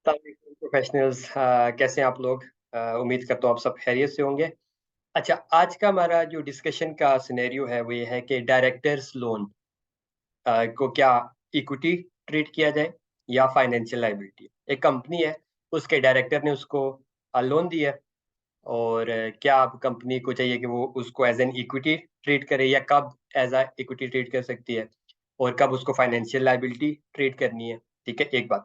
Professionals कैसे हैं आप लोग? उम्मीद करता हूँ आप सब खैरियत से होंगे। अच्छा, आज का हमारा जो डिस्कशन का सिनेरियो है वो ये है कि डायरेक्टर्स लोन को क्या इक्विटी ट्रीट किया जाए या फाइनेंशियल लायबिलिटी। एक कंपनी है, उसके डायरेक्टर ने उसको लोन दिया है और क्या अब कंपनी को चाहिए कि वो उसको एज एन इक्विटी ट्रीट करे या कब एज अ इक्विटी ट्रीट कर सकती है और कब उसको फाइनेंशियल लायबिलिटी ट्रीट करनी है। ठीक है, एक बात।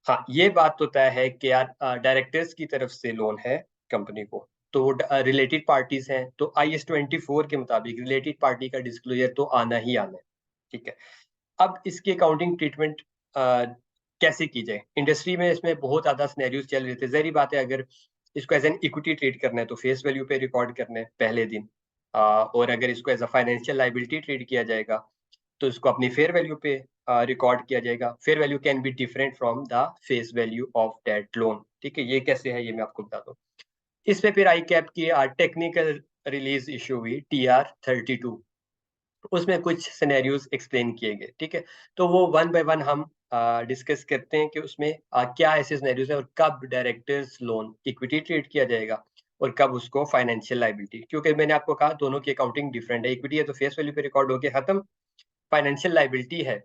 हाँ, ये बात तो तय है कि यार डायरेक्टर्स की तरफ से लोन है कंपनी को, तो वो रिलेटेड पार्टीज हैं, तो IS 24 के मुताबिक रिलेटेड पार्टी का डिस्क्लोजर तो आना ही आना है। ठीक है, अब इसकी अकाउंटिंग ट्रीटमेंट कैसे की जाए? इंडस्ट्री में इसमें बहुत ज्यादा सिनेरियोज चल रहे थे। जहरी बात है, अगर इसको एज एन इक्विटी ट्रीट करना है तो फेस वैल्यू पे रिकॉर्ड करना है पहले दिन, और अगर इसको as a financial liability treat किया जाएगा तो इसको अपनी फेयर वैल्यू पे रिकॉर्ड किया जाएगा। Fair value can be different from the face value of that loan. ठीक है, ये कैसे है ये मैं आपको बता दूं। इसमें फिर आई कैप की टेक्निकल रिलीज इशू हुई TR32, उसमें कुछ सिनेरियोज एक्सप्लेन किए गए। ठीक है, तो वो वन बाय वन हम डिस्कस करते हैं कि उसमें क्या ऐसे सिनेरियोज है और कब डायरेक्टर्स लोन इक्विटी ट्रीट किया जाएगा और कब उसको फाइनेंशियल लायबिलिटी। क्योंकि मैंने आपको कहा दोनों की अकाउंटिंग डिफरेंट है। इक्विटी है तो फेस वैल्यू पे रिकॉर्ड होके खत्म, फाइनेंशियल लायबिलिटी है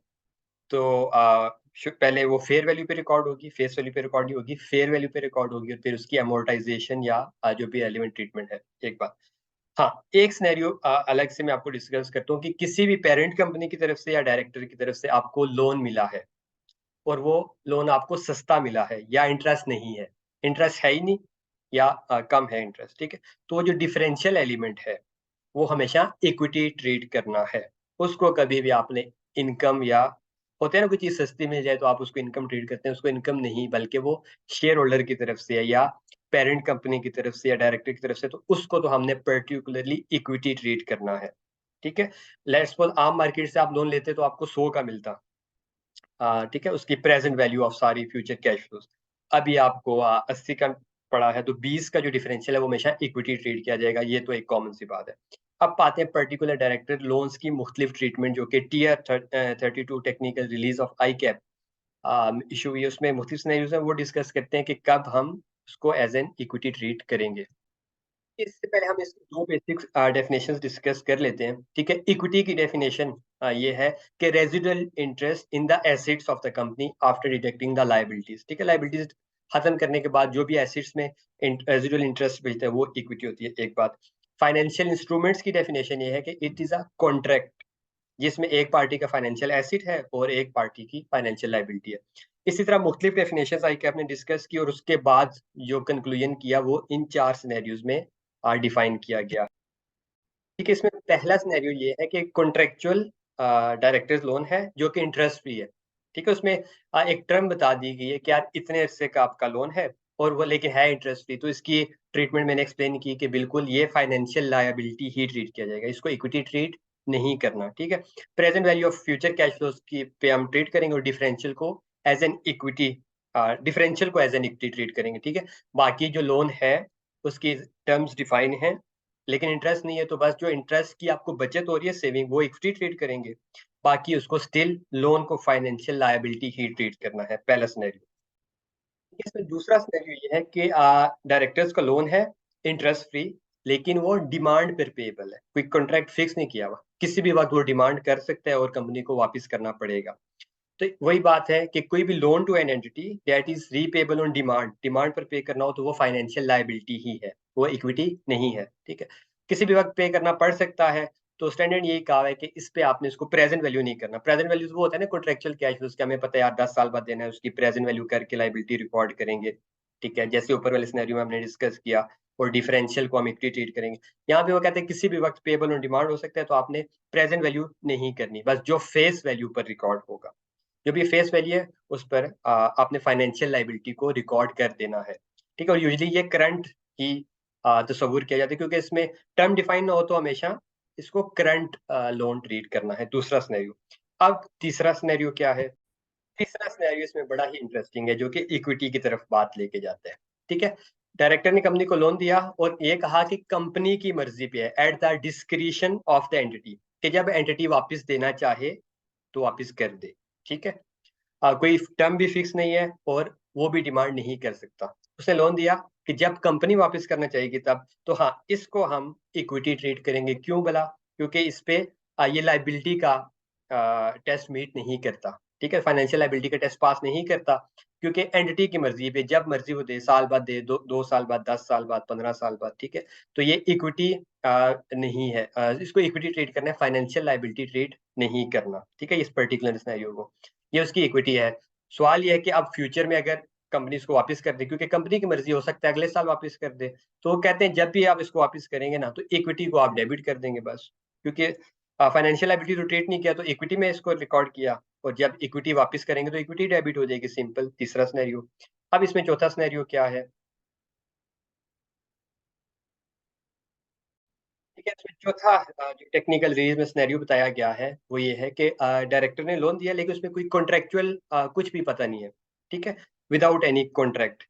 तो पहले वो फेयर वैल्यू पे रिकॉर्ड होगी, फेस वैल्यू पे रिकॉर्ड नहीं होगी, फेयर वैल्यू पे रिकॉर्ड होगी और फिर उसकी अमोर्टाइजेशन या जो भी एलिमेंट ट्रीटमेंट है। एक बात। हाँ, एक सिनेरियो अलग से मैं आपको डिस्कस करता हूँ कि किसी भी पेरेंट कंपनी की तरफ से या डायरेक्टर की तरफ से आपको लोन मिला है और वो लोन आपको सस्ता मिला है या इंटरेस्ट नहीं है, इंटरेस्ट है ही नहीं या कम है इंटरेस्ट। ठीक है, तो वो जो डिफरेंशियल एलिमेंट है वो हमेशा इक्विटी ट्रीट करना है। उसको कभी भी आपने इनकम या होते हैं ना, कोई चीज सस्ती मिल जाए तो आप उसको इनकम ट्रीट करते हैं, उसको इनकम नहीं बल्कि वो शेयर होल्डर की तरफ से है या पेरेंट कंपनी की तरफ से या डायरेक्टर की तरफ से, तो उसको तो हमने पर्टिकुलरली इक्विटी ट्रीट करना है। ठीक है, लेट्स सपोज आम मार्केट से आप लोन लेते तो आपको 100 का मिलता, ठीक है, उसकी प्रेजेंट वैल्यू ऑफ सारी फ्यूचर कैश फ्लोज। अभी आपको 80 का पड़ा है तो 20 का जो डिफरेंशियल है वो हमेशा इक्विटी ट्रीट किया जाएगा। ये तो एक कॉमन सी बात है। अब पाते हैं पर्टिकुलर डायरेक्टर लोन्स की मुख्तलिफ ट्रीटमेंट जो कि TR32 technical release of I cap issue हुई है, उसमें मुख्तलिफ सिनेरियोज हैं, वो डिस्कस करते हैं कि कब हम उसको एज एन इक्विटी ट्रीट करेंगे। इससे पहले हम इसकी दो बेसिक डेफिनेशंस डिस्कस कर लेते हैं। ठीक है, इक्विटी की डेफिनेशन ये है कि residual interest in the assets of the company after deducting the liabilities. ठीक है, लायबिलिटीज खत्म करने के बाद जो भी एसेट्स में रेजिडुअल इंटरेस्ट बचता है वो इक्विटी होती है। एक बात। फाइनेंशियल इंस्ट्रूमेंट्स की डेफिनेशन ये है कि इट इज अ कॉन्ट्रैक्ट जिसमें एक पार्टी का फाइनेंशियल एसेट है और एक पार्टी की फाइनेंशियल लायबिलिटी है। इसी तरह मुख्तलिफ डेफिनेशन आई के आपने डिस्कस की और उसके बाद जो कंक्लूजन किया वो इन चार सिनेरियोज में डिफाइन किया गया। ठीक है, इसमें पहला सिनेरियो ये है कि कॉन्ट्रेक्चुअल डायरेक्टर्स लोन है जो कि इंटरेस्ट फ्री है। ठीक है, उसमें एक टर्म बता दी गई है कि यार इतने अरसे का आपका लोन है और वो लेकिन है इंटरेस्ट फ्री, तो इसकी ट्रीटमेंट मैंने एक्सप्लेन की कि बिल्कुल ये फाइनेंशियल लायबिलिटी ही ट्रीट किया जाएगा, इसको इक्विटी ट्रीट नहीं करना। ठीक है, present value of future cash flows की पे हम ट्रीट करेंगे और डिफरेंशियल को एज एन इक्विटी ट्रीट करेंगे। ठीक है, बाकी जो लोन है उसकी टर्म्स डिफाइन है लेकिन इंटरेस्ट नहीं है, तो बस जो इंटरेस्ट की आपको बचत हो रही है सेविंग वो इक्विटी ट्रीट करेंगे, बाकी उसको स्टिल लोन को फाइनेंशियल लायबिलिटी ही ट्रीट करना है। पहला सिनेरियो। इसमें दूसरा सिनेरियो ये है कि डायरेक्टर्स का लोन है इंटरेस्ट फ्री लेकिन वो डिमांड पर पेएबल है, कोई कॉन्ट्रैक्ट फिक्स नहीं किया हुआ, किसी भी वक्त वो डिमांड कर सकता है और कंपनी को वापस करना पड़ेगा। तो वही बात है कि कोई भी loan to an entity that is repayable on demand, demand पर पे करना हो तो वो फाइनेंशियल लायबिलिटी ही है, वो इक्विटी नहीं है। ठीक है, किसी भी वक्त पे करना पड़ सकता है, तो स्टैंडर्ड यही कहा है कि इस पे आपने इसको प्रेजेंट वैल्यू नहीं करना। प्रेजेंट वैल्यू वो होता है ना कॉन्ट्रेक्चुअल कैश फ्लो, उसके हमें पता है यार 10 साल बाद देना है, उसकी प्रेजेंट वैल्यू करके लायबिलिटी रिकॉर्ड करेंगे। ठीक है, जैसे ऊपर वाले सिनेरियो में हमने डिस्कस किया, और डिफरेंशियल को हम इक्विटी ट्रीट करेंगे। यहाँ पे वो कहते हैं किसी भी वक्त पेबल ऑन डिमांड हो सकता है, तो आपने प्रेजेंट वैल्यू नहीं करनी, बस जो फेस वैल्यू पर रिकॉर्ड होगा, जो भी फेस वैल्यू है उस पर आपने फाइनेंशियल लाइबिलिटी को रिकॉर्ड कर देना है। ठीक है, और यूजली ये करंट ही तस्वुर किया जाता है, क्योंकि इसमें टर्म डिफाइन ना हो तो हमेशा इसको करंट लोन ट्रीट करना है। दूसरा सिनेरियो। अब तीसरा सिनेरियो क्या है? तीसरा सिनेरियो इसमें बड़ा ही इंटरेस्टिंग है जो कि इक्विटी की तरफ बात लेके जाता है। ठीक है, डायरेक्टर ने कंपनी को लोन दिया और ये कहा कि कंपनी की मर्जी पे है, at the discretion of the entity, कि जब एंटिटी वापस देना चाहे तो वापस कर दे। ठीक है, कोई टर्म भी फिक्स नहीं है और वो भी डिमांड नहीं कर सकता। उसने लोन दिया कि जब कंपनी वापस करना चाहेगी तब, तो हाँ, इसको हम इक्विटी ट्रीट करेंगे। क्यों भला? क्योंकि इस पे ये लाइबिलिटी का टेस्ट मीट नहीं करता, ठीक है, फाइनेंशियल लाइबिलिटी का टेस्ट पास नहीं करता, क्योंकि एंटिटी की मर्जी पे जब मर्जी वो दे, साल बाद दे, 2 साल बाद, 10 साल बाद, 15 साल बाद, ठीक है। तो ये इक्विटी नहीं है, इसको इक्विटी ट्रेड करना है, फाइनेंशियल लाइबिलिटी ट्रेड नहीं करना, ठीक है, इस पर्टिकुलर सिनेरियो को। ये उसकी इक्विटी है। सवाल ये है कि अब फ्यूचर में अगर कंपनी इसको वापस कर दे, क्योंकि कंपनी की मर्जी, हो सकता है अगले साल वापस कर दे, तो वो कहते हैं जब भी आप इसको वापस करेंगे ना, तो इक्विटी को आप डेबिट कर देंगे बस, क्योंकि फाइनेंशियल लायबिलिटी तो ट्रीट नहीं किया, तो इक्विटी में इसको रिकॉर्ड किया, और जब इक्विटी वापस करेंगे तो इक्विटी डेबिट हो जाएगी, सिंपल, तीसरा सिनेरियो। अब इसमें चौथा सिनेरियो क्या है? ठीक है, इसमें चौथा जो टेक्निकल रीज में सिनेरियो बताया गया है वो ये है कि डायरेक्टर ने लोन दिया, लेकिन उसमें कोई कॉन्ट्रेक्चुअल कुछ भी पता नहीं है, ठीक है, विदाउट एनी कॉन्ट्रैक्ट।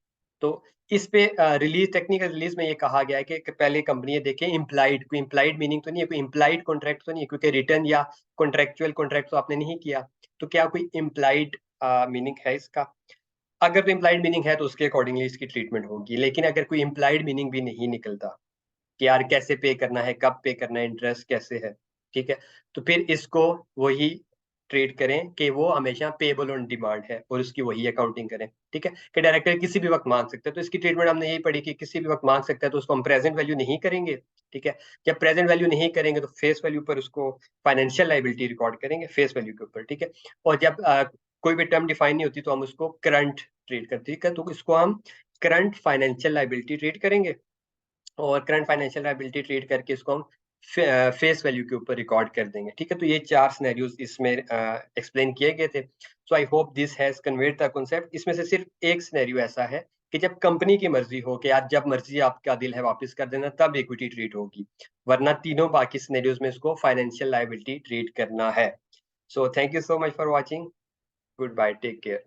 तो इस पे रिलीज, टेक्निकल रिलीज में ये कहा गया है कि पहले कंपनी ये देखे इम्प्लाइड, कोई इम्प्लाइड मीनिंग तो नहीं है, कोई इम्प्लाइड कॉन्ट्रैक्ट तो नहीं है, क्योंकि रिटर्न या कॉन्ट्रेक्चुअल कॉन्ट्रैक्ट तो आपने नहीं किया, तो क्या कोई इम्प्लाइड मीनिंग है इसका? अगर तो इम्प्लाइड मीनिंग है तो उसके अकॉर्डिंगली इसकी ट्रीटमेंट होगी, लेकिन अगर कोई इम्प्लाइड मीनिंग भी नहीं निकलता कि यार कैसे पे करना है, कब पे करना है, इंटरेस्ट कैसे है, ठीक है, तो फिर इसको वही ट्रीट करें कि वो हमेशा पेबल ऑन डिमांड है, और उसकी वही अकाउंटिंग करें, ठीक है, कि डायरेक्टर किसी भी वक्त मांग सकते हैं, तो इसकी ट्रीटमेंट हमने यही पढ़ी कि किसी भी वक्त मांग सकता है, तो उसको हम प्रेजेंट वैल्यू नहीं करेंगे, ठीक है। जब प्रेजेंट वैल्यू नहीं करेंगे तो फेस वैल्यू पर उसको फाइनेंशियल लाइबिलिटी रिकॉर्ड करेंगे, फेस वैल्यू के ऊपर, ठीक है। और जब कोई भी टर्म डिफाइन नहीं होती तो हम उसको करंट ट्रीट करते हैं, ठीक है, तो इसको हम करंट फाइनेंशियल लाइबिलिटी ट्रीट करेंगे, और करंट फाइनेंशियल लायबिलिटी ट्रीट करके इसको हम फेस वैल्यू के ऊपर रिकॉर्ड कर देंगे, ठीक है। तो ये 4 सिनेरियोज इसमें एक्सप्लेन किए गए थे। So I hope this has conveyed the concept. इसमें से सिर्फ एक सिनेरियो ऐसा है कि जब कंपनी की मर्जी हो कि आज जब मर्जी आपका दिल है वापस कर देना, तब इक्विटी ट्रीट होगी, वरना तीनों बाकी सिनेरियोज में इसको फाइनेंशियल लायबिलिटी ट्रीट करना है। So thank you so much for watching. Good bye, take care.